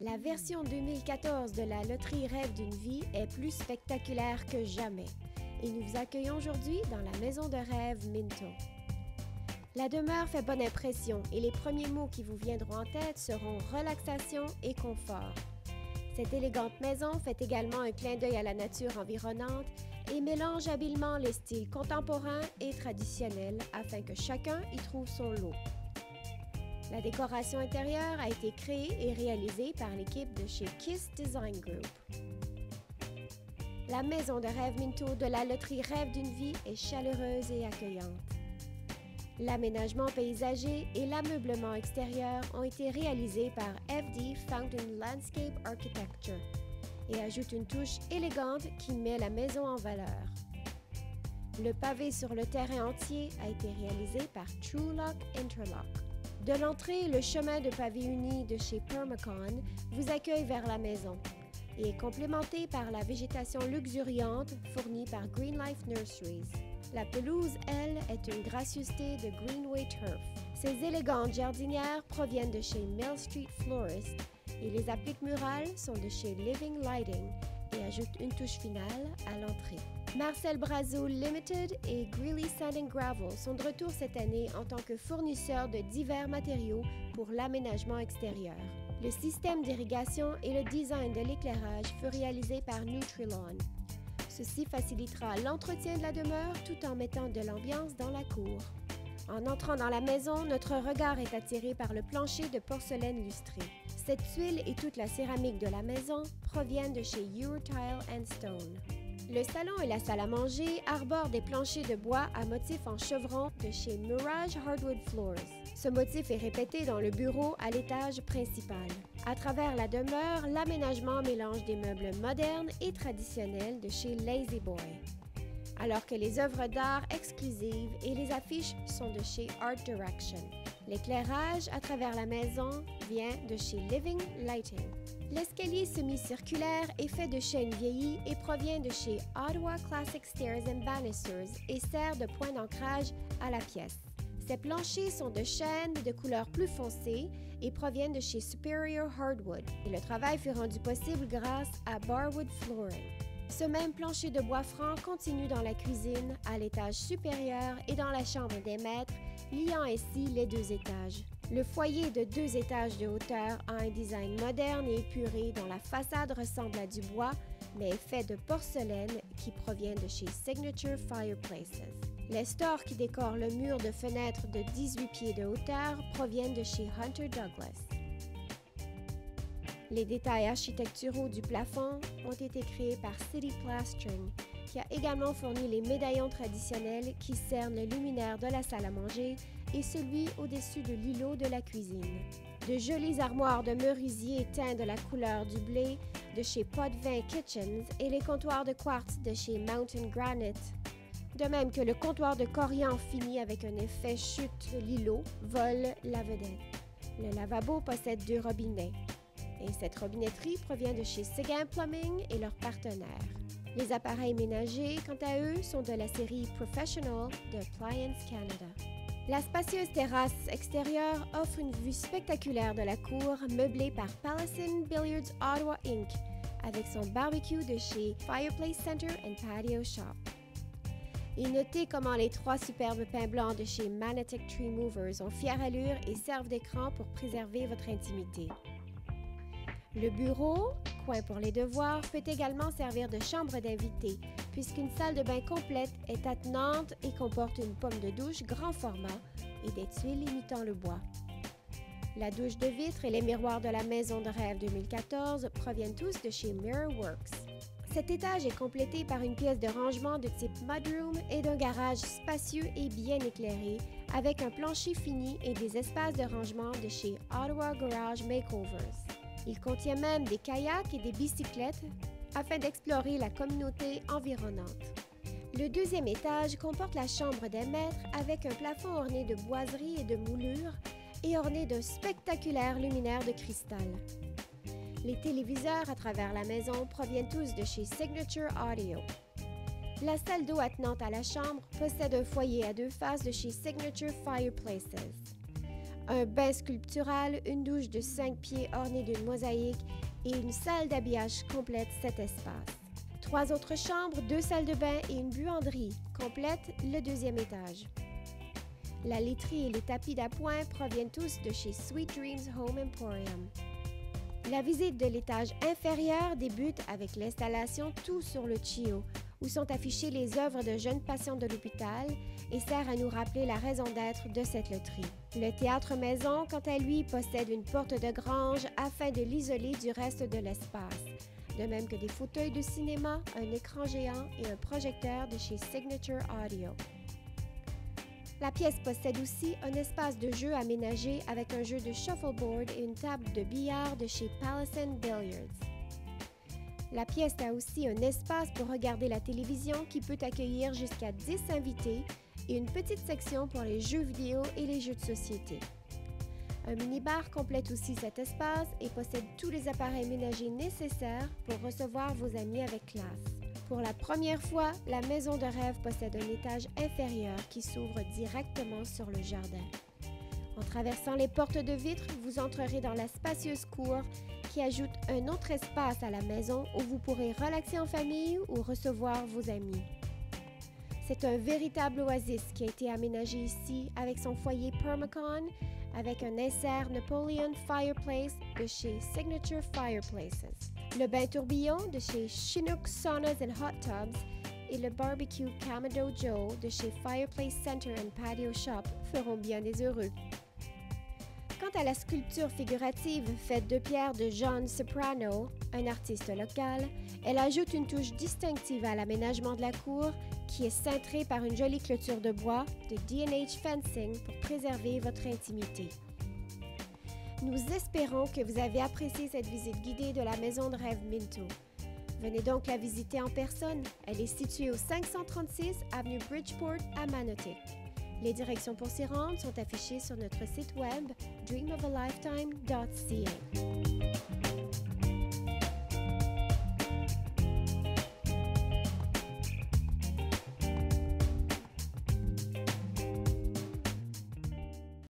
La version 2014 de la loterie Rêve d'une vie est plus spectaculaire que jamais et nous vous accueillons aujourd'hui dans la maison de rêve Minto. La demeure fait bonne impression et les premiers mots qui vous viendront en tête seront relaxation et confort. Cette élégante maison fait également un clin d'œil à la nature environnante et mélange habilement les styles contemporains et traditionnels afin que chacun y trouve son lot. La décoration intérieure a été créée et réalisée par l'équipe de chez Kiss Design Group. La maison de rêve Minto de la loterie Rêve d'une vie est chaleureuse et accueillante. L'aménagement paysager et l'ameublement extérieur ont été réalisés par FD Fountain Landscape Architecture et ajoutent une touche élégante qui met la maison en valeur. Le pavé sur le terrain entier a été réalisé par TrueLock Interlock. De l'entrée, le chemin de pavé uni de chez Permacon vous accueille vers la maison et est complémenté par la végétation luxuriante fournie par Green Life Nurseries. La pelouse, elle, est une gracieuseté de Greenway Turf. Ces élégantes jardinières proviennent de chez Mill Street Florist et les appliques murales sont de chez Living Lighting et ajoutent une touche finale à l'entrée. Marcel Brazeau Limited et Greeley Sand & Gravel sont de retour cette année en tant que fournisseurs de divers matériaux pour l'aménagement extérieur. Le système d'irrigation et le design de l'éclairage furent réalisés par Nutrilawn. Ceci facilitera l'entretien de la demeure tout en mettant de l'ambiance dans la cour. En entrant dans la maison, notre regard est attiré par le plancher de porcelaine lustrée. Cette tuile et toute la céramique de la maison proviennent de chez Eurotile & Stone. Le salon et la salle à manger arborent des planchers de bois à motif en chevron de chez Mirage Hardwood Floors. Ce motif est répété dans le bureau à l'étage principal. À travers la demeure, l'aménagement mélange des meubles modernes et traditionnels de chez Lazy Boy, alors que les œuvres d'art exclusives et les affiches sont de chez Art Direction. L'éclairage à travers la maison vient de chez Living Lighting. L'escalier semi-circulaire est fait de chêne vieilli et provient de chez Ottawa Classic Stairs and Banisters et sert de point d'ancrage à la pièce. Ces planchers sont de chêne de couleur plus foncée et proviennent de chez Superior Hardwood. Et le travail fut rendu possible grâce à Barwood Flooring. Ce même plancher de bois franc continue dans la cuisine, à l'étage supérieur et dans la chambre des maîtres, liant ainsi les deux étages. Le foyer de 2 étages de hauteur a un design moderne et épuré dont la façade ressemble à du bois, mais est fait de porcelaine qui provient de chez Signature Fireplaces. Les stores qui décorent le mur de fenêtres de 18 pieds de hauteur proviennent de chez Hunter Douglas. Les détails architecturaux du plafond ont été créés par City Plastering, qui a également fourni les médaillons traditionnels qui cernent le luminaire de la salle à manger et celui au-dessus de l'îlot de la cuisine. De jolies armoires de merisier teints de la couleur du blé de chez Potvin Kitchens et les comptoirs de quartz de chez Mountain Granite. De même que le comptoir de coriandre fini avec un effet chute de l'îlot vole la vedette. Le lavabo possède 2 robinets. Et cette robinetterie provient de chez Seguin Plumbing et leurs partenaires. Les appareils ménagers, quant à eux, sont de la série Professional de Appliance Canada. La spacieuse terrasse extérieure offre une vue spectaculaire de la cour, meublée par Pallison Billiards Ottawa Inc., avec son barbecue de chez Fireplace Center and Patio Shop. Et notez comment les 3 superbes pins blancs de chez Manatic Tree Movers ont fière allure et servent d'écran pour préserver votre intimité. Le bureau, coin pour les devoirs, peut également servir de chambre d'invités, puisqu'une salle de bain complète est attenante et comporte une pomme de douche grand format et des tuiles imitant le bois. La douche de vitre et les miroirs de la maison de rêve 2014 proviennent tous de chez Mirrorworks. Cet étage est complété par une pièce de rangement de type mudroom et d'un garage spacieux et bien éclairé, avec un plancher fini et des espaces de rangement de chez Ottawa Garage Makeovers. Il contient même des kayaks et des bicyclettes afin d'explorer la communauté environnante. Le 2e étage comporte la chambre des maîtres avec un plafond orné de boiseries et de moulures et orné d'un spectaculaire luminaire de cristal. Les téléviseurs à travers la maison proviennent tous de chez Signature Audio. La salle d'eau attenante à la chambre possède un foyer à 2 faces de chez Signature Fireplaces. Un bain sculptural, une douche de 5 pieds ornée d'une mosaïque et une salle d'habillage complètent cet espace. 3 autres chambres, 2 salles de bain et une buanderie complètent le 2e étage. La literie et les tapis d'appoint proviennent tous de chez Sweet Dreams Home Emporium. La visite de l'étage inférieur débute avec l'installation Tout sur le Chio, où sont affichées les œuvres de jeunes patients de l'hôpital et sert à nous rappeler la raison d'être de cette loterie. Le théâtre maison, quant à lui, possède une porte de grange afin de l'isoler du reste de l'espace, de même que des fauteuils de cinéma, un écran géant et un projecteur de chez Signature Audio. La pièce possède aussi un espace de jeu aménagé avec un jeu de shuffleboard et une table de billard de chez Pallison Billiards. La pièce a aussi un espace pour regarder la télévision qui peut accueillir jusqu'à 10 invités et une petite section pour les jeux vidéo et les jeux de société. Un minibar complète aussi cet espace et possède tous les appareils ménagers nécessaires pour recevoir vos amis avec classe. Pour la première fois, la maison de rêve possède un étage inférieur qui s'ouvre directement sur le jardin. En traversant les portes de vitre, vous entrerez dans la spacieuse cour qui ajoute un autre espace à la maison où vous pourrez relaxer en famille ou recevoir vos amis. C'est un véritable oasis qui a été aménagé ici avec son foyer Permacon, avec un insert Napoleon Fireplace de chez Signature Fireplaces, le bain tourbillon de chez Chinook Saunas and Hot Tubs et le barbecue Kamado Joe de chez Fireplace Center and Patio Shop feront bien des heureux. Quant à la sculpture figurative faite de pierre de John Soprano, un artiste local, elle ajoute une touche distinctive à l'aménagement de la cour qui est cintrée par une jolie clôture de bois de D&H Fencing pour préserver votre intimité. Nous espérons que vous avez apprécié cette visite guidée de la maison de rêve Minto. Venez donc la visiter en personne. Elle est située au 536 avenue Bridgeport à Manotick. Les directions pour s'y rendre sont affichées sur notre site web dreamofalifetime.ca.